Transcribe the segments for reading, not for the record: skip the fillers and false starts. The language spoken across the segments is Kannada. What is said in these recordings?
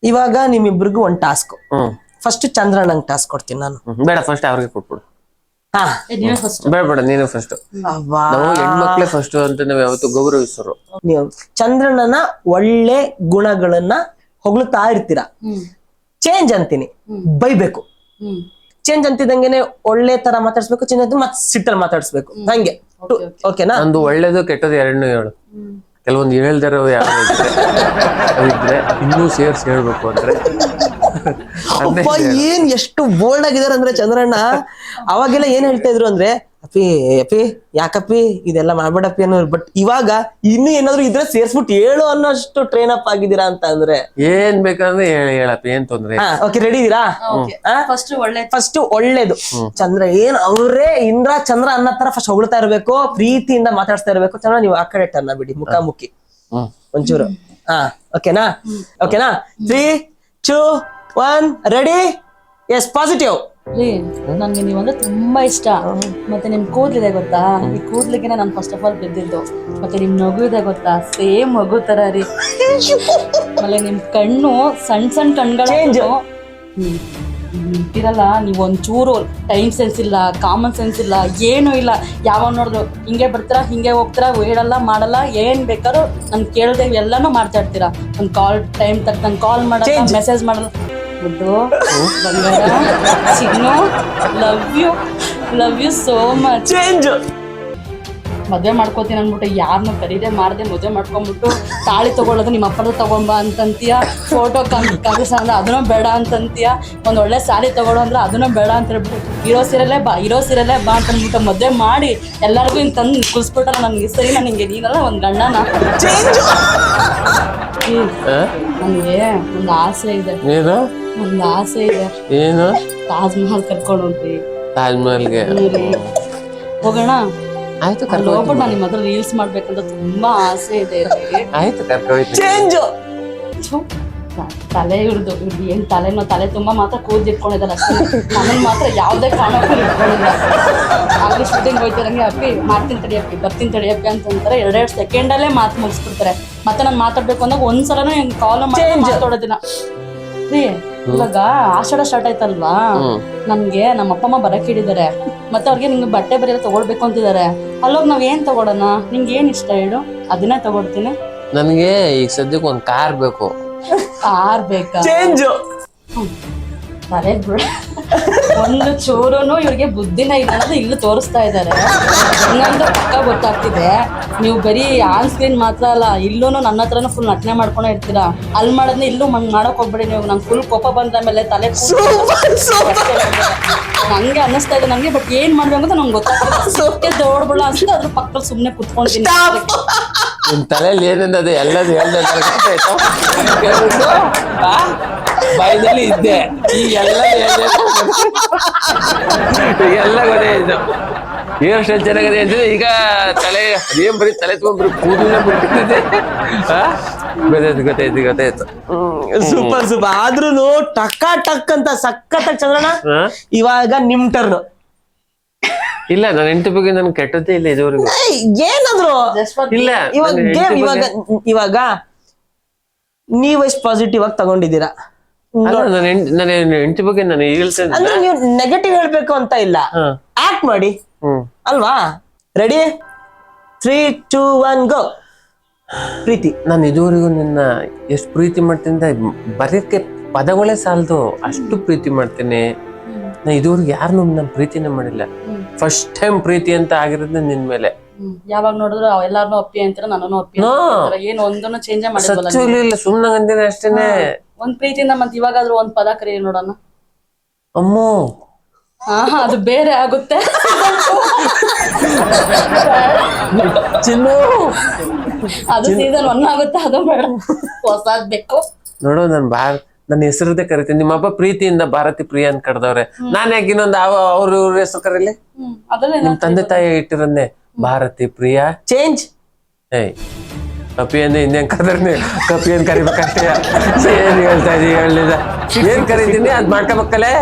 ಇವಾಗ ನಿಮ್ಮಿಬ್ರಿಗೂ ಒಂದ್ ಟಾಸ್ಕ್. ಫಸ್ಟ್ ಚಂದ್ರಣ್ಣಂಗ್ ಟಾಸ್ಕ್ ಕೊಡ್ತೀನಿ ನಾನು. ಬೇಡ, ಫಸ್ಟ್ ಅವ್ರಿಗೆ ಕೊಟ್ಬಿಡು. ಬೇಡ, ನೀನು ಫಸ್ಟ್. ಅಬ್ಬಾ. ನಾವು ಹೆಣ್ಮಕ್ಳೇ ಫಸ್ಟ್ ಅಂತ ನಾವ್ ಯಾವತ್ತು ಗೌರವಿಸೋರು. ನೀವು ಚಂದ್ರಣ್ಣನ ಒಳ್ಳೆ ಗುಣಗಳನ್ನ ಹೊಗಳುತ್ತಾ ಇರ್ತೀರಾ. ಚೇಂಜ್ ಅಂತೀನಿ, ಬೈಬೇಕು. ಚೇಂಜ್ ಅಂತಿದಂಗೆನೆ ಒಳ್ಳೆ ತರ ಮಾತಾಡ್ಸ್ಬೇಕು, ಚೇಂಜ್ ಅಂತ ಮತ್ ಸಿಟ್ಟಲ್ಲಿ ಮಾತಾಡ್ಸ್ಬೇಕು, ಹಂಗೆ. ಓಕೆನಾ? ಒಂದು ಒಳ್ಳೇದು ಕೆಟ್ಟದ್ದು ಎರಡನ್ನೂ ಹೇಳು. ಕೆಲವೊಂದು ಹೇಳ್ದಾರ ಇದ್ರೆ ಇನ್ನೂ ಸೇರ್ಸಿ ಹೇಳ್ಬೇಕು ಅಂದ್ರೆ. ಏನ್ ಎಷ್ಟು ಬೋಲ್ಡ್ ಆಗಿದಾರೆ ಅಂದ್ರೆ ಚಂದ್ರಣ್ಣ. ಅವಾಗೆಲ್ಲ ಏನ್ ಹೇಳ್ತಾ ಇದ್ರು ಅಂದ್ರೆ, ಅಪ್ಪಿ ಯಾಕಪ್ಪಿ ಇದೆಲ್ಲ ಮಾಡ್ಬೇಡಪ್ಪಿ ಅನ್ನೋರು. ಬಟ್ ಇವಾಗ ಇನ್ನು ಏನಾದ್ರು ಇದ್ರೆ ಸೇರ್ಸ್ಬಿಟ್ಟು ಹೇಳು ಅನ್ನೋಷ್ಟು ಟ್ರೈನ್ ಅಪ್ ಆಗಿದ್ದೀರಾ ಅಂತ ಅಂದ್ರೆ. ಏನ್ ಬೇಕಂದ್ರೆ ಹೇಳಪ್ಪಿ, ಏನ್ ತೊಂದ್ರೆ. ಓಕೆ, ರೆಡಿ ಇದೀರಾ? ಫಸ್ಟ್ ಒಳ್ಳೇದು. ಚಂದ್ರ ಏನ್ ಅವ್ರೇ ಇಂದ್ರ ಚಂದ್ರ ಅನ್ನೋ ತರ ಫಸ್ಟ್ ಹೊಗಳ್ತಾ ಇರ್ಬೇಕು, ಪ್ರೀತಿಯಿಂದ ಮಾತಾಡ್ಸ್ತಾ ಇರ್ಬೇಕು. ಚಂದ್ರ ನೀವು ಆ ಕಡೆ ಟರ್ನ ಬಿಡಿ, ಮುಖಾಮುಖಿ ಒಂಚೂರು. ಓಕೆನಾ? 3, 2, 1 ರೆಡಿ. S, positive. ನನ್ಗೆ ನೀವಂದ್ರೆ ತುಂಬಾ ಇಷ್ಟ. ಮತ್ತೆ ನಿಮ್ ಕೂದ್ಲಿದೆ ಗೊತ್ತಾ, ಈ ಕೂದ್ಲಿಗೆ ನಾನು ಫಸ್ಟ್ ಆಫ್ ಆಲ್ ಬಿದ್ದಿದ್ದು. ಮತ್ತೆ ನಿಮ್ ನಗು ಇದೆ ಗೊತ್ತಾ, ಸೇಮ್ ಮಗು ತರ ರೀ. ಆಮೇಲೆ ನಿಮ್ ಕಣ್ಣು ಸಣ್ಣ ಕಣ್ಗಳು ಇರಲ್ಲ. ನೀವ್ ಒಂಚೂರು ಟೈಮ್ ಸೆನ್ಸ್ ಇಲ್ಲ, ಕಾಮನ್ ಸೆನ್ಸ್ ಇಲ್ಲ, ಏನು ಇಲ್ಲ. ಯಾವಾಗ ನೋಡಿದ್ರು ಹಿಂಗೆ ಬರ್ತೀರಾ, ಹಿಂಗೆ ಹೋಗ್ತೀರಾ, ಹೇಳಲ್ಲ ಮಾಡಲ್ಲ, ಏನ್ ಬೇಕಾದ್ರೂ ನನ್ ಕೇಳ್ದೆ ಎಲ್ಲಾನು ಮಾಡ್ತಾ ಇರ್ತೀರಾ. ಒಂದ್ ಕಾಲ್ ಟೈಮ್ ತಕ್ಕ ಕಾಲ್ ಮಾಡಲ್ಲ, ಮೆಸೇಜ್ ಮಾಡಲ್ಲ. ಬಂಗಾರ ಚಿನ್ನು, ಲವ್ ಯು ಸೋ ಮಚ್. ಮದ್ವೆ ಮಾಡ್ಕೋತೀನಿ ಅನ್ಬಿಟ್ಟು ಯಾರನ್ನೂ ಕರೀದೆ ಮಾಡದೆ ಮದ್ವೆ ಮಾಡ್ಕೊಂಡ್ಬಿಟ್ಟು ತಾಳಿ ತಗೊಳ್ಳೋದು ನಿಮ್ಮ ಅಪ್ಪನ ತಗೊಂಬ ಅಂತಂತೀಯ, ಫೋಟೋ ಕಲಿಸ ಅಂದ್ರೆ ಅದನ್ನೂ ಬೇಡ ಅಂತಂತೀಯ, ಒಂದ್ ಒಳ್ಳೆ ಸ್ಯಾರಿ ತಗೊಳ್ಳೋ ಅಂದ್ರೆ ಅದನ್ನೂ ಬೇಡ ಅಂತ ಹೇಳ್ಬಿಟ್ಟು ಹೀರೋ ಸೀರೆಲ್ಲೇ ಬಾ ಅಂತ ಅಂದ್ಬಿಟ್ಟು ಮದ್ವೆ ಮಾಡಿ ಎಲ್ಲರಿಗೂ ಹಿಂಗೆ ತಂದು ಕುಲ್ಸ್ಬಿಟ್ಟಾರ. ನನ್ಗೆ ಸರಿ, ನಾನು ಹಿಂಗೆ ನೀನಲ್ಲ ಒಂದ್ ಗಂಡನ. ನನಗೆ ಒಂದು ಆಸೆ ಇದೆ. ಒಂದು ಆಸೆ ಇದೆ. ಏನು? ತಾಜ್ ಮಹಲ್ ಕರ್ಕೊಂಡು ಹೋಗ್ರಿ. ತಾಜ್ ಮಹಲ್ಗೆ ಹೋಗೋಣ? ಆಯ್ತು, ಅಲ್ಲಿ ಹೋಗ್ಬಿಟ್ಟು ನಾನು ನಿಮ್ಮ ಹತ್ರ ರೀಲ್ಸ್ ಮಾಡ್ಬೇಕಂತ ತುಂಬಾ ಆಸೆ ಇದೆ. ಆಯ್ತು, ಚೇಂಜ್. ತಲೆ ಹಿಡ್ದು ಏನ್ ತಲೆ ತುಂಬಾ ಮಾತ್ರ ಕೂದಿಟ್ಕೊಂಡಿದ್ದಾರೆ ಅಷ್ಟೇ. ನಮ್ಮನ್ನ ಮಾತ್ರ ಯಾವ್ದೇ ಕಾರಣಕ್ಕೂ ಇಟ್ಕೊಂಡಿಲ್ಲ. ಆಗ್ಲಿ ಶೂಟಿಂಗ್ ಹೋಯ್ತಾರಂಗೆ ಅಪ್ಪಿ ಮಾಡ್ತೀನಿ ತಡಿಯಪ್ಪಿ, ಬರ್ತೀನಿ ತಡಿಯಪ್ಪಿ ಅಂತಂತಾರೆ. 2 ಸೆಕೆಂಡಲ್ಲೇ ಮಾತು ಮುಗಿಸ್ಬಿಡ್ತಾರೆ. ಮತ್ತೆ ನಾನು ಮಾತಾಡ್ಬೇಕು ಅಂದಾಗ ಒಂದ್ಸಲನೂ ಕಾಲ್ ಮಾತಾಡೋದಿಲ್ಲ ರೀ. ಇವಾಗ ಆಷಾಢ ಸ್ಟಾರ್ಟ್ ಆಯ್ತಲ್ವಾ, ನನ್ಗೆ ನಮ್ಮ ಅಪ್ಪ ಅಮ್ಮ ಬರಕ್ ಹೇಳಿದ್ದಾರೆ. ಮತ್ತೆ ಅವ್ರಿಗೆ ನಿಮ್ಗೆ ಬಟ್ಟೆ ಬರೆಲ್ಲ ತಗೊಳ್ಬೇಕು ಅಂತಿದ್ದಾರೆ. ಅಲ್ಲೋಗಿ ನಾವ್ ಏನ್ ತಗೊಳೋಣ? ನಿಂಗೆ ಏನ್ ಇಷ್ಟ ಹೇಳು, ಅದನ್ನೇ ತಗೊಳ್ತೀನಿ. ನನ್ಗೆ ಈಗ ಸದ್ಯಕ್ಕೆ ಒಂದ್ ಕಾರ್ ಬೇಕು. ಕಾರ್ ಬೇಕಾ? ಚೇಂಜ್. ತಲೆ ಬಿಡ, ಒಂದು ಚೂರುನು ಇವ್ರಿಗೆ ಬುದ್ಧಿನ ಇಲ್ಲ ಅನ್ನೋದು ಇಲ್ಲಿ ತೋರಿಸ್ತಾ ಇದ್ದಾರೆ. ಇನ್ನೊಂದು ಪಕ್ಕ ಗೊತ್ತಾಗ್ತಿದೆ, ನೀವು ಬರೀ ಆನ್ ಸ್ಕ್ರೀನ್ ಮಾತ್ರ ಅಲ್ಲ, ಇಲ್ಲೂ ನನ್ನ ಹತ್ರನೂ ಫುಲ್ ನಟನೆ ಮಾಡ್ಕೊಂಡೇ ಇರ್ತೀರಾ. ಅಲ್ಲಿ ಮಾಡೋದನ್ನ ಇಲ್ಲೂ ಮಾಡಕ್ ಹೋಗ್ಬೇಡಿ ನೀವು. ನಂಗೆ ಫುಲ್ ಕೋಪ ಬಂದ ಮೇಲೆ ತಲೆ ನಂಗೆ ಅನ್ನಿಸ್ತಾ ಇದೆ ನನಗೆ. ಬಟ್ ಏನ್ ಮಾಡ್ಬೇಕು ಅಂತ ನಂಗೆ ಗೊತ್ತಾಗ್ತದೆ. ದೌಡ್ಬಿಡ ಅಷ್ಟೇ ಅದ್ರ ಪಕ್ಕದಲ್ಲಿ ಸುಮ್ಮನೆ ಕುತ್ಕೊಂತೀನಿ. ನಿನ್ ತಲೆಯಲ್ಲಿ ಏನಿದೆ ಎಲ್ಲದು ಬಾಯಿನಲ್ಲಿ ಇದ್ದೆ, ಈಗೆಲ್ಲ ಎಲ್ಲ ಗೊತ್ತಾಯ್ತು. ಎಷ್ಟು ಚೆನ್ನಾಗಿದೆ ಅಂದ್ರೆ ಈಗ ತಲೆ ಅದೇನ್ ಬರೀ ತಲೆ ತಗೊಂಡ್ಬರಿ ಕೂದಲೇ ಬಿಟ್ಟಿದೆ. ಗೊತ್ತಾಯ್ತು. ಸೂಪರ್. ಆದ್ರೂ ಟಕ್ ಅಂತ ಸಖತ್ತಾಗಿ ಚಂದ್ರಣ್ಣ. ಇವಾಗ ನಿಮ್ ಟರ್ನ್. ಇಲ್ಲ, ನನ್ನ ಹೆಂಡತಿ ಬಗ್ಗೆ ನನ್ ಕೆಟ್ಟದ್ದೇ ಇಲ್ಲ ಇದುವರೆಗೂ. ಏನಾದ್ರು ಇಲ್ಲ, ಇವಾಗ ನೀವ್ ಎಷ್ಟು ಪಾಸಿಟಿವ್ ಆಗಿ ತಗೊಂಡಿದ್ದೀರಾ. ನನ್ನ ಹೆಂಡತಿ ಬಗ್ಗೆ ನಾನು ಹೇಳ್ತೇನೆ ಅಂದ್ರೆ ನೀವು ನೆಗೆಟಿವ್ ಹೇಳ್ಬೇಕು ಅಂತ ಇಲ್ಲ, ಆಕ್ಟ್ ಮಾಡಿ ಅಲ್ವಾ? ರೆಡಿ, 3, 2, 1 ಗೋ. ಪ್ರೀತಿ. ನಾನು ಇದುವರೆಗೂ ನಿನ್ನ ಎಷ್ಟು ಪ್ರೀತಿ ಮಾಡ್ತೀನಿ ಬರೆಯಕ್ಕೆ ಪದಗಳೇ ಸಾಲದು, ಅಷ್ಟು ಪ್ರೀತಿ ಮಾಡ್ತೇನೆ. ನಾ ಇದುವರೆಗೂ ಯಾರನ್ನೂ ನಾನು ಪ್ರೀತಿನೇ ಮಾಡಿಲ್ಲ. ಫಸ್ಟ್ ಟೈಮ್ ಪ್ರೀತಿ ಅಂತ ಆಗಿರೋದು ನಿನ್ ಮೇಲೆ. ಯಾವಾಗ ನೋಡಿದ್ರು ಎಲ್ಲಾರನ್ನೂ ಅಪ್ಪಿ ಅಂತೀರ, ನನ್ನನ್ನು ಅಪ್ಪಿ ಏನು ಒಂದನ್ನು ಚೇಂಜ್ ಮಾಡಿಲ್ಲ. ಸುಮ್ಮನೆ ಅಂದಿನ ಅಷ್ಟೇನೆ. ಒಂದ್ ಪ್ರೀತಿಯಿಂದ ಮತ್ತೆ ಇವಾಗಾದ್ರೂ ಒಂದ್ ಪದ ಕರಿ ನೋಡೋಣ. ಅಮ್ಮೋ, ಅದು ಬೇರೆ ಆಗುತ್ತೆ. ಅದು ಸೀಸನ್ 1 ಆಗುತ್ತೆ, ಅದು ಬೇಡ, ಹೊಸದ್ ಬೇಕು. ನೋಡು, ನನ್ನ ಹೆಸರದೇ ಕರಿತೀನಿ. ನಿಮ್ಮ ಹಬ್ಬ ಪ್ರೀತಿಯಿಂದ ಭಾರತಿ ಪ್ರಿಯಾ ಅಂತ ಕರೆದವ್ರೆ. ನಾನ್ ಯಾಕೆ ಇನ್ನೊಂದು ಅವ್ರ ಹೆಸರು ಕರೀಲಿ? ನಿಮ್ ತಂದೆ ತಾಯಿ ಇಟ್ಟಿರನ್ನೇ ಭಾರತಿ ಪ್ರಿಯಾ. ಚೇಂಜ್. ಕಪಿ ಅಂದ್ರೆ ಇನ್ನೇನ್ ಕರ್ದ್ರೆ ಕಪಿ ಏನ್ ಕರಿಬೇಕಷ್ಟೇ. ಏನ್ ಹೇಳ್ತಾ ಇದೀವಿ, ಹೇಳಿದ ಏನ್ ಕರಿತೀನಿ ಅದ್ ಮಾಡ್ಕೋಬೇಕಲ್ಲೇ.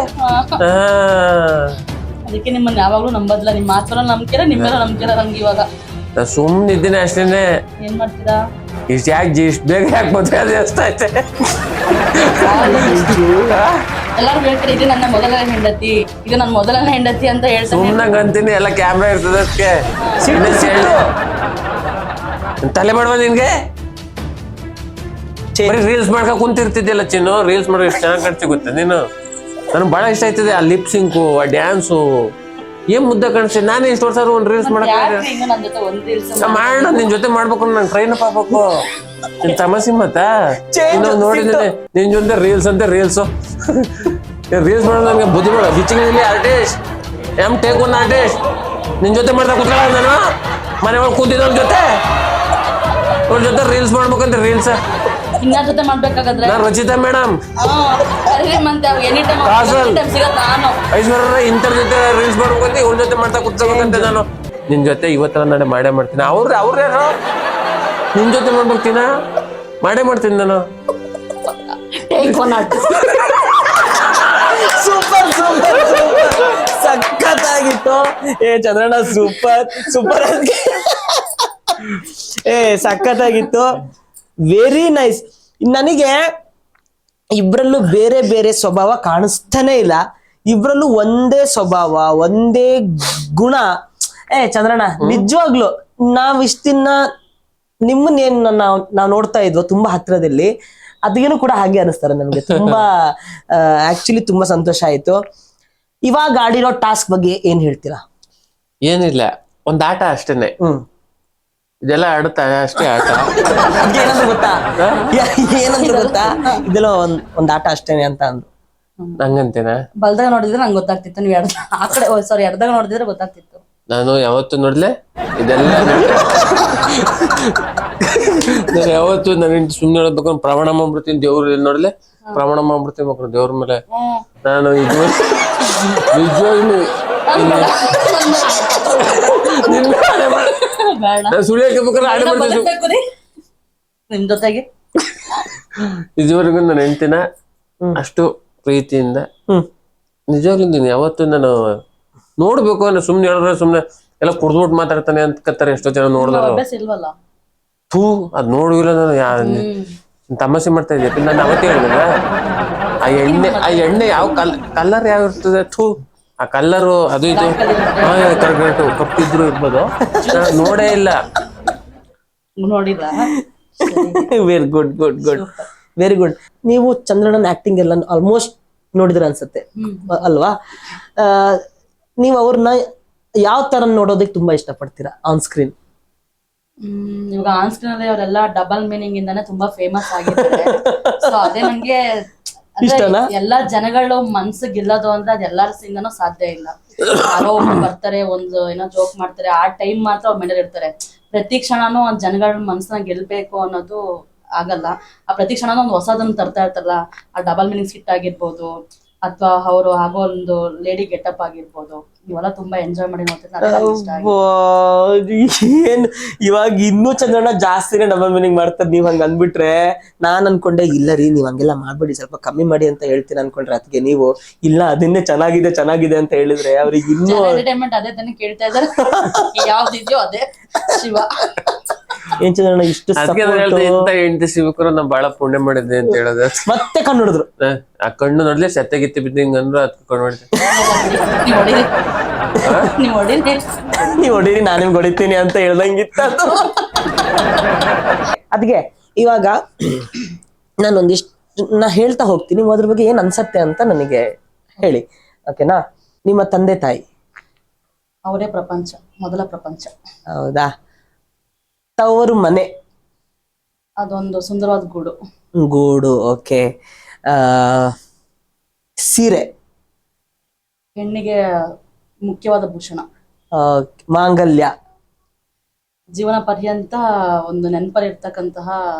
ಅದಕ್ಕೆ ನಿಮ್ಮನ್ನ ಯಾವಾಗ್ಲೂ ನಂಬದ್ಲ. ನಿಮ್ ಮಾತ್ರ ನಂಬಿಕೆಲ್ಲ, ನಿಮ್ಮೆಲ್ಲ ನಂಬಿಕೆಲ್ಲ ನಂಗೆ. ಇವಾಗ ನಾ ಸುಮ್ಮನೆ ಇದ್ದೀನಿ ಅಷ್ಟೇನೆ. ಏನ್ ಮಾಡ್ತೀರಾ? ಇಷ್ಟು ಬೇಗ ಯಾಕೆ ಮದುವೆ ಅದು ಎಷ್ಟೈತೆ ಎಲ್ಲಾರು ಹೇಳ್ತಾರೆ ಇದು ನನ್ನ ಮೊದಲನೇ ಹೆಂಡತಿ, ಇದು ನನ್ನ ಮೊದಲನೇ ಹೆಂಡತಿ ಅಂತ ಹೇಳ್ತಾರೆ. ಸುಮ್ಮನೆ ಅಂತೀನಿ, ಎಲ್ಲ ಕ್ಯಾಮ್ರಾ ಇರ್ತದೆ ಅದಕ್ಕೆ. ತಲೆ ಮಾಡುವ ನಿನ್ಗೆ ರೀಲ್ಸ್ ಮಾಡ್ಕೊಂಡ್ ಕುಂತಿರ್ತಿದ್ಯಲ್ಲ ಚಿನ್ನು, ರೀಲ್ಸ್ ಮಾಡೋ ಎಷ್ಟು ಚೆನ್ನಾಗಿ ಕಾಣಿಸ್ತಿ ಗೊತ್ತಾ ನೀನು. ನನಗೆ ಬಹಳ ಇಷ್ಟ ಆಯ್ತದೆ ಆ ಲಿಪ್ ಸಿಂಕು, ಆ ಡ್ಯಾನ್ಸು, ಏನ್ ಮುದ್ದ ಕಾಣಿಸ್ತೀನಿ. ನಾನೇ ಇಷ್ಟು ವರ್ಷ ಒಂದು ರೀಲ್ಸ್ ಮಾಡಕ್ಕೆ ಮಾಡೋಣ, ನಿನ್ ಜೊತೆ ಮಾಡ್ಬೇಕು, ನಂಗೆ ಟ್ರೈನ್ ಅಪ್ ಆಗ್ಬೇಕು. ನಿನ್ ತಮಾಷೆ ಮತ್ತಾ ಇನ್ನೊಂದು ನೋಡಿದ್ದೀನಿ ನಿನ್ ಜೊತೆ ರೀಲ್ಸ್ ಅಂತ ರೀಲ್ಸು ರೀಲ್ಸ್ ಮಾಡೋದು ನನಗೆ ಬುದ್ಧಿ ಬೇಡ. ಬಿಚ್ಚಿಂಗಲ್ಲಿ ಆರ್ಟಿಸ್ಟ್ ಟೇಕ್ ಒನ್ ಆರ್ಟಿಸ್ಟ್ ನಿನ್ ಜೊತೆ ಮಾಡ್ತಾ ಕೂತ್ಕೊಳ್ಳ ನಾನು ಮನೆ ಒಳಗೆ ಕೂತಿದ್ದ ಅವ್ರ ಜೊತೆ ರೀಲ್ಸ್ ಮಾಡ್ಬೇಕಂತ ರೀಲ್ಸ್ ಇನ್ನಾರ ಜೊತೆ ಮಾಡ್ಬೇಕಾದ್ರೆ ನಾನು ರಚಿತಾ ಮೇಡಮ್ ಐಶ್ವರ್ಯ ಇಂಥರ ಜೊತೆ ರೀಲ್ಸ್ ಮಾಡ್ಬೇಕಂತ ಇವ್ರ ಜೊತೆ ಮಾಡ್ತಾ ಕೂತ್ಕೋಬೇಕಂತ ನಾನು. ನಿನ್ ಜೊತೆ ಇವತ್ತರ ನಾಳೆ ಮಾಡೇ ಮಾಡ್ತೀನಿ. ಅವ್ರ್ಯಾರು ನಿನ್ ಜೊತೆ ಮಾಡ್ಬೇಕ್ತೀನ ಮಾಡೇ ಮಾಡ್ತೀನಿ ನಾನು. ಸೂಪರ್ ಸೂಪರ್ ಸೂಪರ್ ಸಖತ್ತಾಗಿತ್ತು. ಚಂದ್ರಣ್ಣ ಸೂಪರ್ ಸೂಪರ್ ಸಖತ್ತಾಗಿತ್ತು. Very nice. ನನಗೆ ಇಬ್ರಲ್ಲೂ ಬೇರೆ ಬೇರೆ ಸ್ವಭಾವ ಕಾಣಿಸ್ತಾನೆ ಇಲ್ಲ. ಇಬ್ರಲ್ಲೂ ಒಂದೇ ಸ್ವಭಾವ, ಒಂದೇ ಗುಣ. ಚಂದ್ರಣ್ಣ ನಿಜವಾಗ್ಲು ನಾವ್ ಇಷ್ಟಿನ್ನ ನಿಮ್ಮನ್ನೇನ್ ನಾವ್ ನೋಡ್ತಾ ಇದ್ವೋ ತುಂಬಾ ಹತ್ರದಲ್ಲಿ, ಅದೇನು ಕೂಡ ಹಾಗೆ ಅನಿಸ್ತಾರೆ ನಮ್ಗೆ. ತುಂಬಾ ಆಕ್ಚುಲಿ ತುಂಬಾ ಸಂತೋಷ ಆಯ್ತು. ಇವಾಗ ಆಡಿರೋ ಟಾಸ್ಕ್ ಬಗ್ಗೆ ಏನ್ ಹೇಳ್ತೀರಾ? ಏನಿಲ್ಲ, ಒಂದ್ ಆಟ ಅಷ್ಟೇನೆ. ಇದೆಲ್ಲ ಆಡುತ್ತಾ ಅಷ್ಟೇ ಆಟ. ಏನಂದ್ರೆ ಗೊತ್ತಾ ಏನಂದ್ರೆ ಗೊತ್ತಾ ಇದೆಲ್ಲ ಒಂದ್ ಆಟ ಅಷ್ಟೇನೆ ಅಂತ ಅಂದ್ರು. ನಂಗಂತೇನಾ? ಬಲ್ದಾಗ ನೋಡಿದ್ರೆ ನಂಗೆ ಗೊತ್ತಾಗ್ತಿತ್ತು, ನೀವು ಆ ಕಡೆ ಸಾರಿ ಎಡ್ದಾಗ ನೋಡಿದ್ರೆ ಗೊತ್ತಾಗ್ತಿತ್ತು. ನಾನು ಯಾವತ್ತು ನೋಡ್ಲೆ ಇದೆಲ್ಲ ನಾನು ಯಾವತ್ತು ನನ್ನ ಸುಮ್ಮನೆ ಹೇಳ್ಬೇಕು ಪ್ರಮಾಣ ಮಾಡ್ಬಿಡ್ತೀನಿ. ದೇವ್ರು ಎಲ್ಲಿ ನೋಡ್ಲೆ ಪ್ರಮಾಣ ಮಾಡ್ಬಿಡ್ತೀನಿ ಮಕ್ಕಳು ದೇವ್ರ ಮೇಲೆ. ನಾನು ಇದು ನಿಜವಾಗ್ಲು ಸುಳಿಯಕ್ಕೆ ಬೇಕಾದ್ರೆ ಆಡ ಮಾಡ್ತೀನಿ ನಿಮ್ ಜೊತೆಗೆ. ಇದುವರೆಗೂ ನನ್ನ ಹೆಂಡ್ತಿನ ಅಷ್ಟು ಪ್ರೀತಿಯಿಂದ ನಿಜವಾಗ್ಲೂ ನೀನು ಯಾವತ್ತು ನಾನು ನೋಡ್ಬೇಕು ಅನ್ನೋ ಸುಮ್ನೆ ಹೇಳಿದ್ರೆ ಸುಮ್ನೆ ಎಲ್ಲ ಕುಡ್ದ್ಬಿಟ್ಟು ಮಾತಾಡ್ತಾನೆ ಅಂತ ಕತ್ತಾರೆ ಎಷ್ಟೋ ಜನ ನೋಡಿದ್ರು. ಥೂ ಅದ್ ನೋಡಿಲ್ಲ ನಾನು ತಮಾಷೆ ಮಾಡ್ತಾ ಇದ್ದೆ. ನಾನು ಅವತ್ತೇ ಹೇಳಿದ ಆ ಎಣ್ಣೆ ಯಾವ ಕಲರ್ ಯಾವ ಇರ್ತದೆ, ಥೂ ಆ ಕಲ್ಲರು ಅದು ಇದು ಕರೆಕ್ಟ್ ಕಪ್ಪಿದ್ರು ಇರ್ಬೋದು, ನೋಡೇ ಇಲ್ಲ. Very good good good very good. ನೀವು ಚಂದ್ರಣ್ಣನ ಆಕ್ಟಿಂಗ್ ಎಲ್ಲ ಆಲ್ಮೋಸ್ಟ್ ನೋಡಿದ್ರ ಅನ್ಸುತ್ತೆ ಅಲ್ವಾ? ನೀವು ಅವ್ರನ್ನ ಯಾವ ತರ ನೋಡೋದಕ್ಕೆ ತುಂಬಾ ಇಷ್ಟ ಪಡ್ತೀರಾ ಆನ್ ಸ್ಕ್ರೀನ್? ಇವಾಗ ಆನ್ ಸ್ಕ್ರೀನ್ ಅಲ್ಲಿ ಅವರೆಲ್ಲ ಡಬಲ್ ಮೀನಿಂಗ್ ಇಂದಾನೆ ತುಂಬಾ ಫೇಮಸ್ ಆಗಿದ್ದಾರೆ. ಸೊ ಅದೇ ನಂಗೆ ಎಲ್ಲಾ ಜನಗಳು ಮನ್ಸು ಗೆಲ್ಲೋದು ಅಂದ್ರೆ ಅದ್ ಎಲ್ಲಾರ ಸಿಂದನೂ ಸಾಧ್ಯ ಇಲ್ಲ. ಯಾರೋ ಬರ್ತಾರೆ ಒಂದು ಏನೋ ಜೋಕ್ ಮಾಡ್ತಾರೆ, ಆ ಟೈಮ್ ಮಾತ್ರ ಅವ್ರ ಮೇಲೆ ಇರ್ತಾರೆ. ಪ್ರತಿ ಕ್ಷಣನೂ ಒಂದ್ ಜನಗಳ ಮನ್ಸನ್ನ ಗೆಲ್ಬೇಕು ಅನ್ನೋದು ಆಗಲ್ಲ. ಆ ಪ್ರತಿ ಕ್ಷಣನೂ ಒಂದು ಹೊಸದನ್ನ ತರ್ತಾ ಇರ್ತಾರಲ್ಲ, ಆ ಡಬಲ್ ಮೀನಿಂಗ್ ಹಿಟ್ ಆಗಿರ್ಬೋದು ಅಥವಾ ಅವರು ಆಗೋ ಒಂದು ಲೇಡಿ ಗೆಟಪ್ ಆಗಿರ್ಬೋದು, ಇವೆಲ್ಲ ತುಂಬಾ ಎಂಜಾಯ್ ಮಾಡಿ ಏನ್ ಇವಾಗ ಇನ್ನೂ ಚಂದ್ರಣ್ಣ ಜಾಸ್ತಿನೇ ಡಬಲ್ ಮೀನಿಂಗ್ ಮಾಡ್ತಾರೆ. ನೀವ್ ಹಂಗ ಅಂದ್ಬಿಟ್ರೆ ನಾನ್ ಅನ್ಕೊಂಡೆ ಇಲ್ಲ ರೀ ನೀವ್ ಹಂಗೆಲ್ಲ ಮಾಡ್ಬೇಡಿ ಸ್ವಲ್ಪ ಕಮ್ಮಿ ಮಾಡಿ ಅಂತ ಹೇಳ್ತೀನಿ ಅನ್ಕೊಂಡ್ರೆ, ಅದಕ್ಕೆ ನೀವು ಇಲ್ಲ ಅದನ್ನೇ ಚೆನ್ನಾಗಿದೆ ಚೆನ್ನಾಗಿದೆ ಅಂತ ಹೇಳಿದ್ರೆ ಅವ್ರಿಗೆ ಇನ್ನೂ ಎಂಟರ್ಟೈನ್ಮೆಂಟ್ ಅದೇ ತಾನೇ ಕೇಳ್ತಾ ಇದಾರೆ. ಯಾವ್ದಿದ್ಯೋ ಅದೇ ಶಿವ. ಏನ್ ಚಂದ್ರಣ್ಣ ಇಷ್ಟು ಹೆಂಡತಿ ಸಿಗ್ಬೇಕು ನಾ ಬಾಳ ಪುಣ್ಯ ಮಾಡಿದ್ದೆ ಅಂತ ಹೇಳೋದು. ಮತ್ತೆ ಕಣ್ಣು ನೋಡಿದ್ರು, ಆ ಕಣ್ಣು ನೋಡ್ಲಿ ಸತ್ಯಗಿತ್ತಿ ಬಿದ್ದಿಂಗ ಅಂದ್ರು ಅದಕ್ಕೆ ಕಣ್ಣು ಹೊಡಿತೀನಿ. ನೀವ್ ಹೊಡೀರಿ ನಾನು ನಿಮ್ಗೆ ಹೊಡಿತೀನಿ ಅಂತ ಹೇಳ್ದಂಗಿತ್ತ. ಅದಕ್ಕೆ ಇವಾಗ ನಾ ಹೇಳ್ತಾ ಹೋಗ್ತೀನಿ, ನೀವು ಅದ್ರ ಬಗ್ಗೆ ಏನ್ ಅನ್ಸತ್ತೆ ಅಂತ ನನಗೆ ಹೇಳಿ, ಓಕೆನಾ? ನಿಮ್ಮ ತಂದೆ ತಾಯಿ ಅವರೇ ಪ್ರಪಂಚ, ಮೊದಲ ಪ್ರಪಂಚ. ಹೌದಾ? ತವರು ಮನೆ ಅದೊಂದು ಸುಂದರವಾದ ಗೂಡು. ಗೂಡು, ಓಕೆ. ಸೀರೆ ಹೆಣ್ಣಿಗೆ ಮುಖ್ಯವಾದ ಭೂಷಣ. ಮಾಂಗಲ್ಯ ಜೀವನ ಪರ್ಯಂತ ಒಂದು ನೆನಪಲ್ಲಿರ್ತಕ್ಕಂತಹ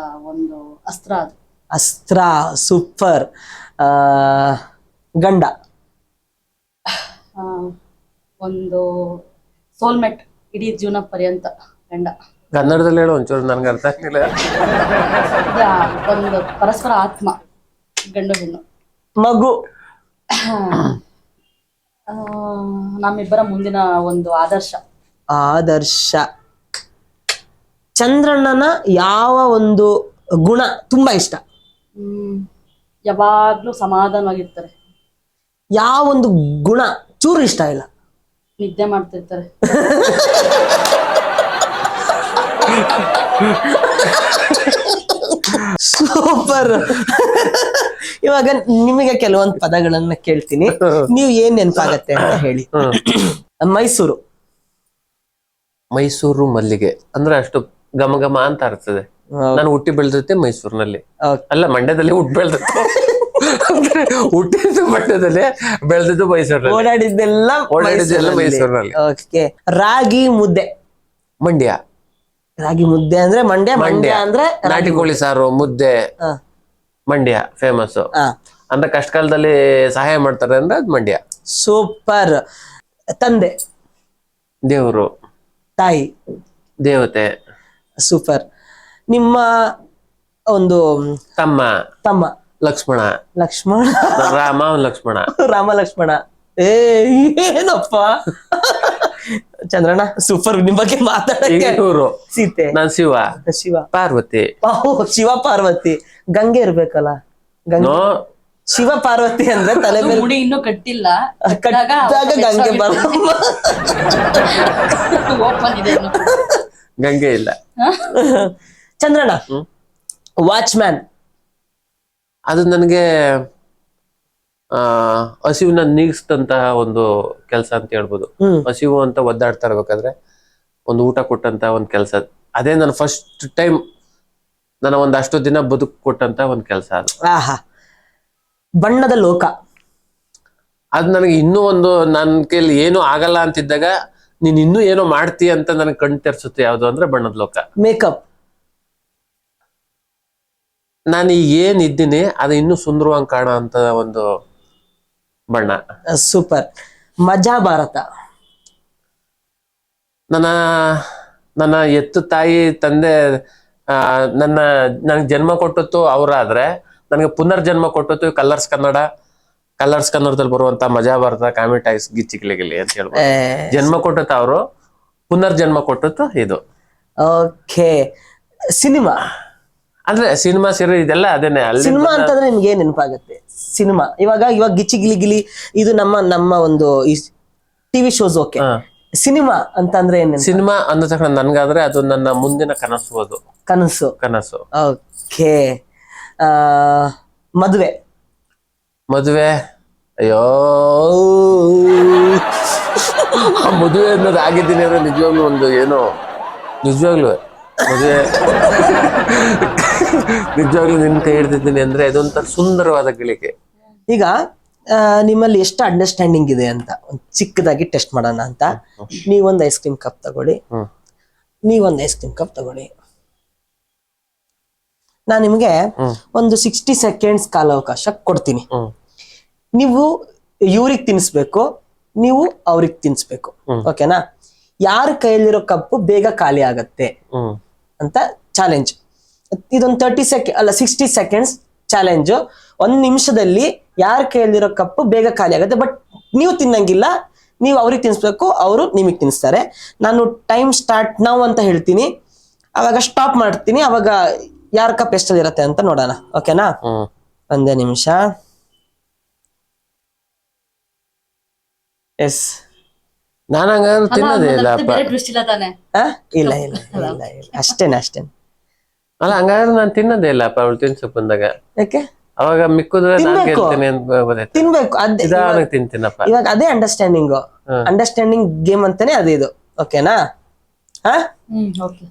ಒಂದು ಅಸ್ತ್ರ. ಅದು ಅಸ್ತ್ರ, ಸೂಪರ್. ಗಂಡ ಒಂದು ಸೋಲ್ಮೇಟ್, ಇಡೀ ಜೀವನ ಪರ್ಯಂತ ಗಂಡ. ಕನ್ನಡದಲ್ಲಿ ಹೇಳು ಒಂಚೂರು, ನನ್ಗೆ ಅರ್ಥ ಆಗ್ತಿಲ್ಲ. ಒಂದು ಪರಸ್ಪರ ಆತ್ಮ, ಗಂಡು ಹೆಣ್ಣು. ಮಗು ನಮ್ಮಿಬ್ಬರ ಮುಂದಿನ ಒಂದು ಆದರ್ಶ. ಆದರ್ಶ ಚಂದ್ರಣ್ಣನ ಯಾವ ಒಂದು ಗುಣ ತುಂಬಾ ಇಷ್ಟ? ಯಾವಾಗ್ಲೂ ಸಮಾಧಾನವಾಗಿರ್ತಾರೆ. ಯಾವ ಒಂದು ಗುಣ ಚೂರು ಇಷ್ಟ ಇಲ್ಲ? ನಿದ್ದೆ ಮಾಡ್ತಿರ್ತಾರೆ. ಸೂಪರ್. ಇವಾಗ ನಿಮಗೆ ಕೆಲವೊಂದು ಪದಗಳನ್ನ ಕೇಳ್ತೀನಿ, ನೀವು ಏನ್ ನೆನಪಾಗತ್ತೆ ಅಂತ ಹೇಳಿ. ಮೈಸೂರು. ಮೈಸೂರು ಮಲ್ಲಿಗೆ ಅಂದ್ರೆ ಅಷ್ಟು ಘಮ ಘಮ ಅಂತ ಅರ್ತದೆ. ನಾನು ಹುಟ್ಟಿ ಬೆಳೆದಿದ್ದೆ ಮೈಸೂರಿನಲ್ಲಿ, ಅಲ್ಲ ಮಂಡ್ಯದಲ್ಲಿ ಹುಟ್ಟಿ ಬೆಳೆದದ್ದು. ಹುಟ್ಟಿದ್ದು ಮಂಡ್ಯದಲ್ಲಿ, ಬೆಳೆದಿದ್ದು ಮೈಸೂರಲ್ಲಿ, ಓಡಾಡಿದ್ದೆಲ್ಲ ಮೈಸೂರಿನಲ್ಲಿ. ಓಕೆ. ರಾಗಿ ಮುದ್ದೆ. ಮಂಡ್ಯ. ರಾಗಿ ಮುದ್ದೆ ಅಂದ್ರೆ ಮಂಡ್ಯ, ಮಂಡ್ಯ ಅಂದ್ರೆ ನಾಟಿ ಕೋಳಿ ಸಾರು ಮುದ್ದೆ ಮಂಡ್ಯ ಫೇಮಸ್. ಅಂದ್ರೆ ಕಷ್ಟ ಕಾಲದಲ್ಲಿ ಸಹಾಯ ಮಾಡ್ತಾರೆ ಅಂದ್ರೆ ಅದು ಮಂಡ್ಯ. ಸೂಪರ್. ತಂದೆ. ದೇವರು. ತಾಯಿ. ದೇವತೆ. ಸೂಪರ್. ನಿಮ್ಮ ಒಂದು ತಮ್ಮ. ತಮ್ಮ. ಲಕ್ಷ್ಮಣ. ಲಕ್ಷ್ಮಣ. ರಾಮ ಲಕ್ಷ್ಮಣ. ರಾಮ ಲಕ್ಷ್ಮಣ. ಏನಪ್ಪ ಚಂದ್ರಣ್ಣ ಸೂಪರ್. ನಿಮ್ ಬಗ್ಗೆ ಮಾತಾಡಕ್ಕೆ. ಸೀತೆ. ನಾನ್ ಶಿವ. ಶಿವ. ಪಾರ್ವತಿ. ಶಿವ ಪಾರ್ವತಿ. ಗಂಗೆ ಇರ್ಬೇಕಲ್ಲ. ಗಂಗೆ. ಶಿವ ಪಾರ್ವತಿ ಅಂದ್ರೆ ತಲೆ ಮೇಲೆ ಮುಡಿ ಇನ್ನೂ ಕಟ್ಟಿಲ್ಲ, ಕಟ್ಟಿದಾಗ ಗಂಗೆ ಓಪನ್ ಇದೆ. ಗಂಗೆ ಇಲ್ಲ. ಚಂದ್ರಣ್ಣ ವಾಚ್ಮ್ಯಾನ್. ಅದು ನನಗೆ ಹಸಿವನ್ನ ನೀಗಿಸಿದಂತಹ ಒಂದು ಕೆಲಸ ಅಂತ ಹೇಳ್ಬೋದು. ಹಸಿವು ಅಂತ ಒದ್ದಾಡ್ತಾ ಇರ್ಬೇಕಾದ್ರೆ ಒಂದು ಊಟ ಕೊಟ್ಟಂತ ಒಂದು ಕೆಲಸ, ಅದೇ ನಾನು ಫಸ್ಟ್ ಟೈಮ್ ನನ್ನ ಒಂದಷ್ಟು ದಿನ ಬದುಕು ಕೊಟ್ಟಂತ ಒಂದು ಕೆಲಸ ಅದು. ಆಹಾ. ಬಣ್ಣದ ಲೋಕ. ಅದು ನನಗೆ ಇನ್ನೂ ಒಂದು ನನ್ನ ಕೈಲಿ ಏನೂ ಆಗಲ್ಲ ಅಂತಿದ್ದಾಗ ನೀನ್ ಇನ್ನೂ ಏನೋ ಮಾಡ್ತೀಯ ಅಂತ ನನಗೆ ಕಣ್ ತೆರ್ಸುತ್ತೆ. ಯಾವ್ದು ಅಂದ್ರೆ ಬಣ್ಣದ ಲೋಕ. ಮೇಕಪ್. ನಾನು ಈಗ ಏನ್ ಇದ್ದೀನಿ ಅದು ಇನ್ನೂ ಸುಂದರವಾಗಿ ಕಾಣೋ ಅಂತ ಒಂದು ಬಣ್ಣ. ಸೂಪರ್. ಮಜಾ ಭಾರತ. ನನ್ನ ನನ್ನ ಎತ್ತು ತಾಯಿ ತಂದೆ ನನಗೆ ಜನ್ಮ ಕೊಟ್ಟದ್ದು ಅವರಾದ್ರೆ, ನನಗೆ ಪುನರ್ಜನ್ಮ ಕೊಟ್ಟದ್ದು ಕಲರ್ಸ್ ಕನ್ನಡ. ಕಲರ್ಸ್ ಕನ್ನಡದಲ್ಲಿ ಬರುವಂತ ಮಜಾ ಭಾರತ, ಕಾಮಿಡಿ ಟೈಸ್, ಗಿಚ್ಚಿಗಿಲಿಗಿಲಿ ಅಂತ ಹೇಳ್ಬೋದು. ಜನ್ಮ ಕೊಟ್ಟದ್ದು ಅವರು, ಪುನರ್ಜನ್ಮ ಕೊಟ್ಟದ್ದು ಇದು. ಓಕೆ. ಸಿನಿಮಾ ಅಂದ್ರೆ ಸಿನಿಮಾ ಸೀರಿಯಲ್ ಇದೆಲ್ಲ ಅದೇನೆ. ಸಿನಿಮಾ ಅಂತಂದ್ರೆ ನಿಮ್ಗೆ ಏನ್ ನೆನಪಾಗುತ್ತೆ? ಸಿನಿಮಾ ಇವಾಗ ಗಿಚ್ಚಿ ಗಿಲಿ ಗಿಲಿ ಇದು ನಮ್ಮ ಒಂದು ಟಿವಿ ಶೋಸ್. ಓಕೆ. ಸಿನಿಮಾ ಅಂತ ಅಂದ್ರೆ ಏನ್? ಸಿನಿಮಾ ಅಂದ ತಕ್ಷಣ ನನ್ಗಾದ್ರೆ ಅದು ನನ್ನ ಮುಂದಿನ ಕನಸು. ಅದು ಕನಸು. ಕನಸು. ಓಕೆ. ಮದುವೆ. ಮದುವೆ. ಅಯ್ಯೋ, ಮದುವೆ ಅನ್ನೋದು ಆಗಿದ್ದೀನಿ ಅಂದ್ರೆ ನಿಜವಾಗ್ಲೂ ಒಂದು ಏನೋ, ನಿಜವಾಗ್ಲೂ ಮದುವೆ ನಿಜವಾಗ್ಲೂ ನಿನ್ ಕೈ ಹಿಡ್ತಿದ್ದೀನಿ ಅಂದ್ರೆ ಇದೊಂಥರ ಸುಂದರವಾದ ಗಳಿಕೆ. ಈಗ ನಿಮ್ಮಲ್ಲಿ ಎಷ್ಟು ಅಂಡರ್ಸ್ಟ್ಯಾಂಡಿಂಗ್ ಇದೆ ಅಂತ ಒಂದು ಚಿಕ್ಕದಾಗಿ ಟೆಸ್ಟ್ ಮಾಡೋಣ ಅಂತ. ನೀವೊಂದು ಐಸ್ ಕ್ರೀಮ್ ಕಪ್ ತಗೊಳ್ಳಿ, ನೀವೊಂದು ಐಸ್ ಕ್ರೀಮ್ ಕಪ್ ತಗೊಳ್ಳಿ. ನಾನು ನಿಮ್ಗೆ ಒಂದು 60 ಸೆಕೆಂಡ್ಸ್ ಕಾಲಾವಕಾಶ ಕೊಡ್ತೀನಿ. ನೀವು ಇವ್ರಿಗೆ ತಿನ್ಸ್ಬೇಕು, ನೀವು ಅವ್ರಿಗೆ ತಿನ್ಸ್ಬೇಕು. ಓಕೆನಾ? ಯಾರ ಕೈಯಲ್ಲಿರೋ ಕಪ್ಪು ಬೇಗ ಖಾಲಿ ಆಗತ್ತೆ ಅಂತ ಚಾಲೆಂಜ್. ಇದೊಂದು 60 ಸೆಕೆಂಡ್ಸ್ ಚಾಲೆಂಜ್. 1 ನಿಮಿಷದಲ್ಲಿ ಯಾರ ಕೈಯಲ್ಲಿರೋ ಕಪ್ಪು ಬೇಗ ಖಾಲಿ ಆಗುತ್ತೆ. ಬಟ್ ನೀವು ತಿನ್ನಂಗಿಲ್ಲ, ನೀವು ಅವ್ರಿಗೆ ತಿನ್ಸ್ಬೇಕು, ಅವರು ನಿಮಗೆ ತಿನ್ನಿಸ್ತಾರೆ. ನಾನು ಟೈಮ್ ಸ್ಟಾರ್ಟ್ ನಾವು ಅಂತ ಹೇಳ್ತೀನಿ, ಅವಾಗ ಸ್ಟಾಪ್ ಮಾಡ್ತೀನಿ. ಅವಾಗ ಯಾರ ಕಪ್ ಎಷ್ಟಲ್ಲಿ ಇರತ್ತೆ ಅಂತ ನೋಡೋಣ. ಓಕೆನಾ? 1 ನಿಮಿಷ. ಎಸ್. ನಾನು ಹಂಗಾದ್ರೆ ತಿನ್ನೋದೇ ಇಲ್ಲ. ಇಲ್ಲ ಇಲ್ಲ ಇಲ್ಲ ಇಲ್ಲ, ಅಷ್ಟೇನೆ. ಅಲ್ಲ, ಹಂಗಾದ್ರೆ ನಾನು ತಿನ್ನೋದೇ ಇಲ್ಲಪ್ಪ ಅವಳು ತಿನ್ಸಕ್ ಬಂದಾಗ. ಯಾಕೆ? ಅವಾಗ ಮಿಕ್ಕುದ್ರೆ ನಾನು ಗೆಲ್ತೀನಿ ಅಂತ ತಿನ್ಬೇಕು. ನಿಧಾನಕ್ಕೆ ತಿಂತೀನಪ್ಪ. ಇವಾಗ ಅದೇ ಅಂಡರ್ಸ್ಟ್ಯಾಂಡಿಂಗ್ ಗೇಮ್ ಅಂತಾನೆ ಅದು ಇದು. ಓಕೆನಾ? ಓಕೆ.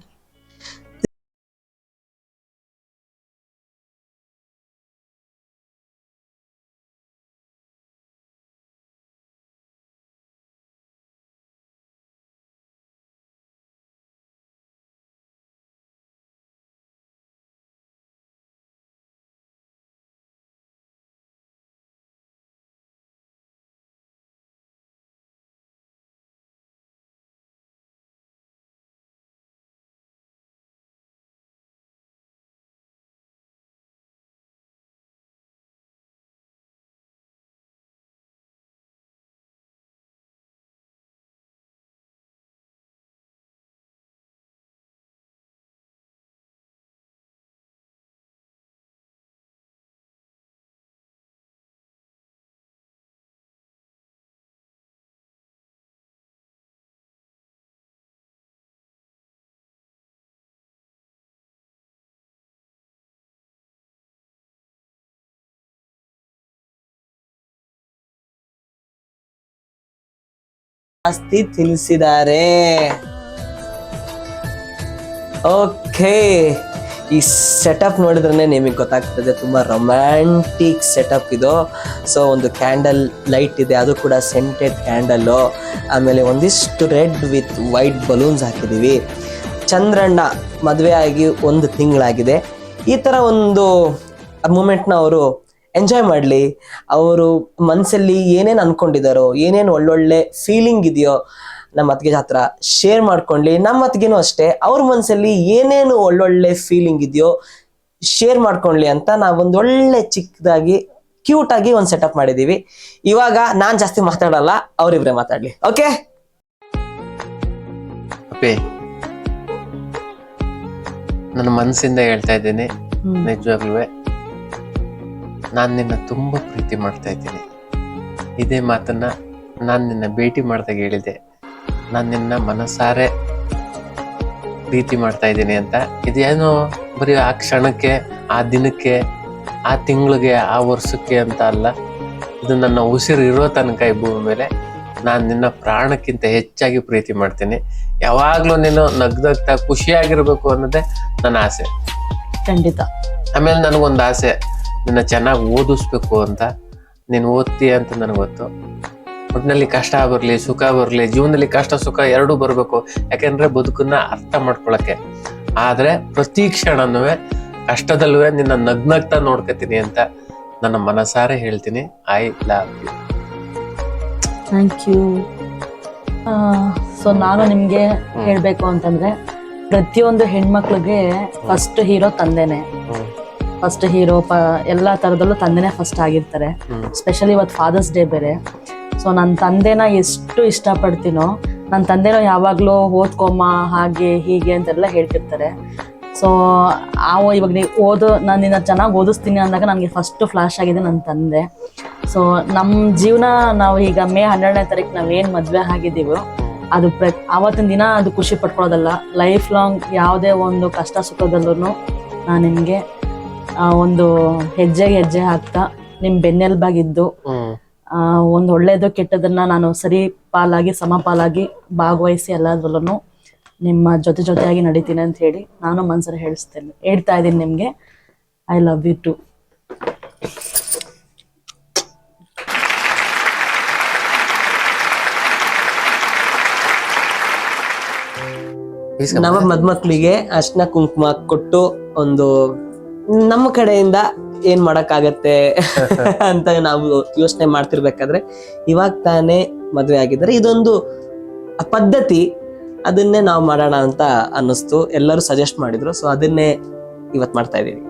ಜಾಸ್ತಿ ತಿಳಿಸಿದ್ದಾರೆ. ಓಕೆ, ಈ ಸೆಟಪ್ ನೋಡಿದ್ರೆ ನಿಮಗೆ ಗೊತ್ತಾಗ್ತದೆ ತುಂಬಾ ರೊಮ್ಯಾಂಟಿಕ್ ಸೆಟಪ್ ಇದು. ಸೊ ಒಂದು ಕ್ಯಾಂಡಲ್ ಲೈಟ್ ಇದೆ, ಅದು ಕೂಡ ಸೆಂಟೆಡ್ ಕ್ಯಾಂಡಲ್ಲು. ಆಮೇಲೆ ಒಂದಿಷ್ಟು ರೆಡ್ ವಿತ್ ವೈಟ್ ಬಲೂನ್ಸ್ ಹಾಕಿದೀವಿ. ಚಂದ್ರಣ್ಣ ಮದುವೆ ಆಗಿ 1 ತಿಂಗಳಾಗಿದೆ. ಈ ತರ ಒಂದು ಮೂಮೆಂಟ್ನ ಅವರು ಎಂಜಾಯ್ ಮಾಡಲಿ. ಅವರು ಮನಸ್ಸಲ್ಲಿ ಏನೇನು ಅನ್ಕೊಂಡಿದ್ದಾರೋ, ಏನೇನು ಒಳ್ಳೊಳ್ಳೆ ಫೀಲಿಂಗ್ ಇದೆಯೋ ನಮ್ಮ ಅತ್ತಿಗೆ ಹತ್ರ ಶೇರ್ ಮಾಡ್ಕೊಳ್ಳಿ. ನಮ್ಮ ಅತ್ತಿಗೆನೂ ಅಷ್ಟೇ ಅವ್ರ ಮನಸ್ಸಲ್ಲಿ ಏನೇನು ಒಳ್ಳೊಳ್ಳೆ ಫೀಲಿಂಗ್ ಇದೆಯೋ ಶೇರ್ ಮಾಡ್ಕೊಳ್ಳಿ ಅಂತ ನಾವೊಂದು ಒಳ್ಳೆ ಚಿಕ್ಕದಾಗಿ ಕ್ಯೂಟ್ ಆಗಿ ಒಂದು ಸೆಟಪ್ ಮಾಡಿದೀವಿ. ಇವಾಗ ನಾನ್ ಜಾಸ್ತಿ ಮಾತಾಡಲ್ಲ, ಅವ್ರಿಬ್ರೆ ಮಾತಾಡ್ಲಿ. ಓಕೆ ಅಪ್ಪಿ, ನನ್ನ ಮನಸ್ಸಿಂದ ಹೇಳ್ತಾ ಇದ್ದೀನಿ, ನಿಜವಾಗ್ಲೂ ನಾನು ನಿನ್ನ ತುಂಬಾ ಪ್ರೀತಿ ಮಾಡ್ತಾ ಇದ್ದೀನಿ. ಇದೇ ಮಾತನ್ನ ನಾನು ನಿನ್ನ ಭೇಟಿ ಮಾಡಿದಾಗ ಹೇಳಿದೆ, ನಾನು ನಿನ್ನ ಮನಸಾರೆ ಪ್ರೀತಿ ಮಾಡ್ತಾ ಇದ್ದೀನಿ ಅಂತ. ಇದೇನೋ ಬರೀ ಆ ಕ್ಷಣಕ್ಕೆ, ಆ ದಿನಕ್ಕೆ, ಆ ತಿಂಗಳಿಗೆ, ಆ ವರ್ಷಕ್ಕೆ ಅಂತ ಅಲ್ಲ. ಇದು ನನ್ನ ಉಸಿರು ಇರೋ ತನಕ ಈ ಭೂಮಿ ಮೇಲೆ ನಾನು ನಿನ್ನ ಪ್ರಾಣಕ್ಕಿಂತ ಹೆಚ್ಚಾಗಿ ಪ್ರೀತಿ ಮಾಡ್ತೀನಿ. ಯಾವಾಗ್ಲೂ ನೀನು ನಗ್ನಗ್ತಾ ಖುಷಿಯಾಗಿರ್ಬೇಕು ಅನ್ನೋದೇ ನನ್ನ ಆಸೆ. ಖಂಡಿತ. ಆಮೇಲೆ ನನಗೊಂದು ಆಸೆ, ನಿನ್ನ ಚೆನ್ನಾಗಿ ಓದಿಸ್ಬೇಕು ಅಂತ. ನೀನು ಓದ್ತೀಯ ಅಂತ ನನಗೆ ಗೊತ್ತು. ಒಟ್ಟಿನಲ್ಲಿ ಕಷ್ಟ ಬರಲಿ, ಸುಖ ಬರಲಿ, ಜೀವನದಲ್ಲಿ ಕಷ್ಟ ಸುಖ ಎರಡೂ ಬರಬೇಕು. ಯಾಕೆಂದ್ರೆ ಬದುಕನ್ನ ಅರ್ಥ ಮಾಡ್ಕೊಳಕ್ಕೆ. ಆದ್ರೆ ಪ್ರತಿ ಕ್ಷಣನೂ ಕಷ್ಟದಲ್ಲೂ ನಿನ್ನ ನಗ್ನಗ್ತಾ ನೋಡ್ಕೊತೀನಿ ಅಂತ ನನ್ನ ಮನಸಾರೆ ಹೇಳ್ತೀನಿ. I love you. Thank you. So ನಾನು ನಿಮ್ಗೆ ಹೇಳ್ಬೇಕು ಅಂತಂದ್ರೆ, ಪ್ರತಿಯೊಂದು ಹೆಣ್ಮಕ್ಳಿಗೆ ಫಸ್ಟ್ ಹೀರೋ ತಂದೆನೆ. ಫಸ್ಟ್ ಹೀರೋ ಎಲ್ಲ ತರದಲ್ಲೂ ತಂದೆನೇ ಫಸ್ಟ್ ಆಗಿರ್ತಾರೆ. ಸ್ಪೆಷಲಿ ಇವತ್ತು ಫಾದರ್ಸ್ ಡೇ ಬೇರೆ. ಸೊ ನನ್ನ ತಂದೆನ ಎಷ್ಟು ಇಷ್ಟಪಡ್ತೀನೋ, ನನ್ನ ತಂದೆನೂ ಯಾವಾಗಲೂ ಓದ್ಕೊಮ್ಮ ಹಾಗೆ ಹೀಗೆ ಅಂತೆಲ್ಲ ಹೇಳ್ತಿರ್ತಾರೆ. ಸೊ ಇವಾಗ ನೀವು ನಾನು ನಿನ್ನ ಚೆನ್ನಾಗಿ ಓದಿಸ್ತೀನಿ ಅಂದಾಗ ನನಗೆ ಫಸ್ಟ್ ಫ್ಲಾಶ್ ಆಗಿದೆ ನನ್ನ ತಂದೆ. ಸೊ ನಮ್ಮ ಜೀವನ, ನಾವು ಈಗ ಮೇ 12ನೇ ತಾರೀಕು ನಾವೇನು ಮದುವೆ ಆಗಿದ್ದೀವೋ ಅದು ಆವತ್ತಿನ ದಿನ ಅದು ಖುಷಿ ಪಡ್ಕೊಳ್ಳೋದಲ್ಲ. ಲೈಫ್ ಲಾಂಗ್ ಯಾವುದೇ ಒಂದು ಕಷ್ಟ ಸುಖದಲ್ಲೂ ನಾನು ನಿಮಗೆ ಒಂದು ಹೆಜ್ಜೆ ಹಾಕ್ತಾ ನಿಮ್ಮ ಬೆನ್ನೆಲುಬಾಗಿದ್ದು ಒಂದು ಒಳ್ಳೇದು ಕೆಟ್ಟದನ್ನ ನಾನು ಸರಿ ಪಾಲಾಗಿ ಸಮಪಾಲಾಗಿ ಭಾಗವಹಿಸಿ ಎಲ್ಲದರಲ್ಲೂ ನಿಮ್ಮ ಜೊತೆಯಾಗಿ ನಡೀತೀನಿ ಅಂತ ಹೇಳಿ ನಾನು ಮನ್ಸಲ್ಲಿ ಹೇಳ್ತಾ ಇದ್ದೀನಿ ನಿಮಗೆ. I love you too. ನಮ್ಮ ಮದ್ಮಕ್ಳಿಗೆ ಅರ್ಶಿನ ಕುಂಕುಮ ಕೊಟ್ಟು ಒಂದು ನಮ್ಮ ಕಡೆಯಿಂದ ಏನ್ ಮಾಡಕ್ಕಾಗತ್ತೆ ಅಂತ ನಾವು ಯೋಚನೆ ಮಾಡ್ತಿರ್ಬೇಕಾದ್ರೆ ಇವಾಗ ತಾನೇ ಮದ್ವೆ ಆಗಿದ್ದಾರೆ. ಇದೊಂದು ಪದ್ಧತಿ, ಅದನ್ನೇ ನಾವು ಮಾಡೋಣ ಅಂತ ಅನ್ನಿಸ್ತು. ಎಲ್ಲರೂ ಸಜೆಸ್ಟ್ ಮಾಡಿದ್ರು, ಸೊ ಅದನ್ನೇ ಇವತ್ ಮಾಡ್ತಾ ಇದೀವಿ.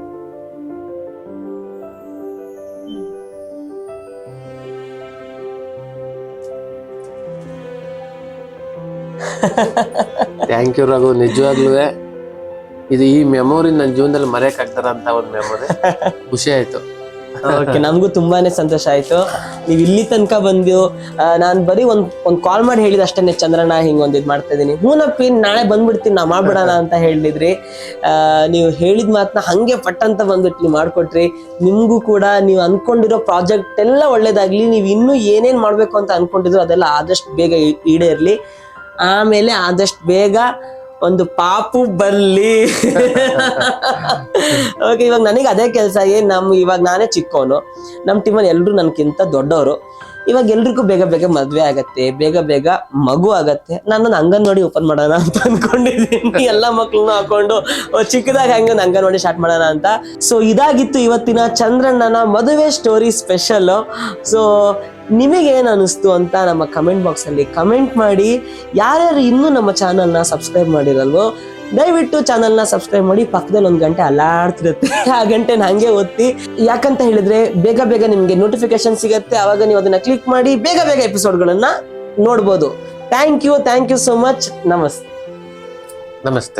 Thank you Raghu. ನಿಜವಾಗ್ಲೂ ಇದು ಈ ಮೆಮೊರಿ ನನ್ನ ಜೀವನದಲ್ಲಿ ಮರೆಯಕ್ ಆಗ್ತಾರ ಅಂತ ಒಂದು ಮೆಮೊರಿ. ಖುಷಿ ಆಯ್ತು. ಓಕೆ, ನಮಗೂ ತುಂಬಾನೇ ಸಂತೋಷ ಆಯ್ತು ನೀವ್ ಇಲ್ಲಿ ತನಕ ಬಂದು. ನಾನ್ ಬರೀ ಒಂದ್ ಕಾಲ್ ಮಾಡಿ ಹೇಳಿದ ಅಷ್ಟೇನೆ, ಚಂದ್ರಣ್ಣ ಹಿಂಗೊಂದ್ ಇದ್ ಮಾಡ್ತಾ ಇದೀನಿ, ಹೂನಪ್ಪಿ ನಾಳೆ ಬಂದ್ಬಿಡ್ತೀನಿ ನಾ ಮಾಡ್ಬಿಡೋಣ ಅಂತ ಹೇಳಿದ್ರಿ. ನೀವು ಹೇಳಿದ ಮಾತನ್ನ ಹಂಗೆ ಪಟ್ಟಂತ ಬಂದ್ಬಿಟ್ಟು ನೀವು ಮಾಡ್ಕೊಟ್ರಿ. ನಿಮ್ಗೂ ಕೂಡ ನೀವು ಅನ್ಕೊಂಡಿರೋ ಪ್ರಾಜೆಕ್ಟ್ ಎಲ್ಲ ಒಳ್ಳೇದಾಗ್ಲಿ. ನೀವು ಇನ್ನೂ ಏನೇನ್ ಮಾಡ್ಬೇಕು ಅಂತ ಅನ್ಕೊಂಡಿದ್ರು ಅದೆಲ್ಲ ಆದಷ್ಟು ಬೇಗ ಈಡೇರ್ಲಿ. ಆಮೇಲೆ ಆದಷ್ಟು ಬೇಗ ಒಂದು ಪಾಪು ಬರ್ಲಿ. ಓಕೆ, ಇವಾಗ ನನಗೆ ಅದೇ ಕೆಲಸ. ಇವಾಗ ನಾನೇ ಚಿಕ್ಕವನು, ನಮ್ಮ ಟೀಮಲ್ಲಿ ಎಲ್ರು ನನ್ಕಿಂತ ದೊಡ್ಡವರು. ಇವಾಗ ಎಲ್ರಿಗೂ ಬೇಗ ಬೇಗ ಮದ್ವೆ ಆಗತ್ತೆ, ಬೇಗ ಬೇಗ ಮಗು ಆಗತ್ತೆ. ನಾನೊಂದು ಅಂಗನವಾಡಿ ಓಪನ್ ಮಾಡೋಣ ಅಂತ ಅನ್ಕೊಂಡಿದ್ದೀನಿ. ಎಲ್ಲಾ ಮಕ್ಳನ್ನು ಹಾಕೊಂಡು ಚಿಕ್ಕದಾಗ ಹಂಗೊಂದು ಅಂಗನವಾಡಿ ಸ್ಟಾರ್ಟ್ ಮಾಡೋಣ ಅಂತ. ಸೊ ಇದಾಗಿತ್ತು ಇವತ್ತಿನ ಚಂದ್ರಣ್ಣನ ಮದುವೆ ಸ್ಟೋರಿ ಸ್ಪೆಷಲ್. ಸೊ ನಿಮಗೇನು ಅನಿಸ್ತು ಅಂತ ನಮ್ಮ ಕಮೆಂಟ್ ಬಾಕ್ಸ್ ಅಲ್ಲಿ ಕಮೆಂಟ್ ಮಾಡಿ. ಯಾರ್ಯಾರು ಇನ್ನೂ ನಮ್ಮ ಚಾನಲ್ನ ಸಬ್ಸ್ಕ್ರೈಬ್ ಮಾಡಿರಲ್ವೋ ದಯವಿಟ್ಟು ಚಾನಲ್ನ ಸಬ್ಸ್ಕ್ರೈಬ್ ಮಾಡಿ. ಪಕ್ಕದಲ್ಲಿ ಒಂದು ಗಂಟೆ ಅಲಾಡ್ತಿರುತ್ತೆ, ಆ ಗಂಟೆನ ಹಂಗೆ ಒತ್ತಿ. ಯಾಕಂತ ಹೇಳಿದ್ರೆ ಬೇಗ ಬೇಗ ನಿಮ್ಗೆ ನೋಟಿಫಿಕೇಶನ್ ಸಿಗತ್ತೆ. ಅವಾಗ ನೀವು ಅದನ್ನ ಕ್ಲಿಕ್ ಮಾಡಿ ಬೇಗ ಬೇಗ ಎಪಿಸೋಡ್ಗಳನ್ನ ನೋಡ್ಬೋದು. Thank you so much. ನಮಸ್ತೆ.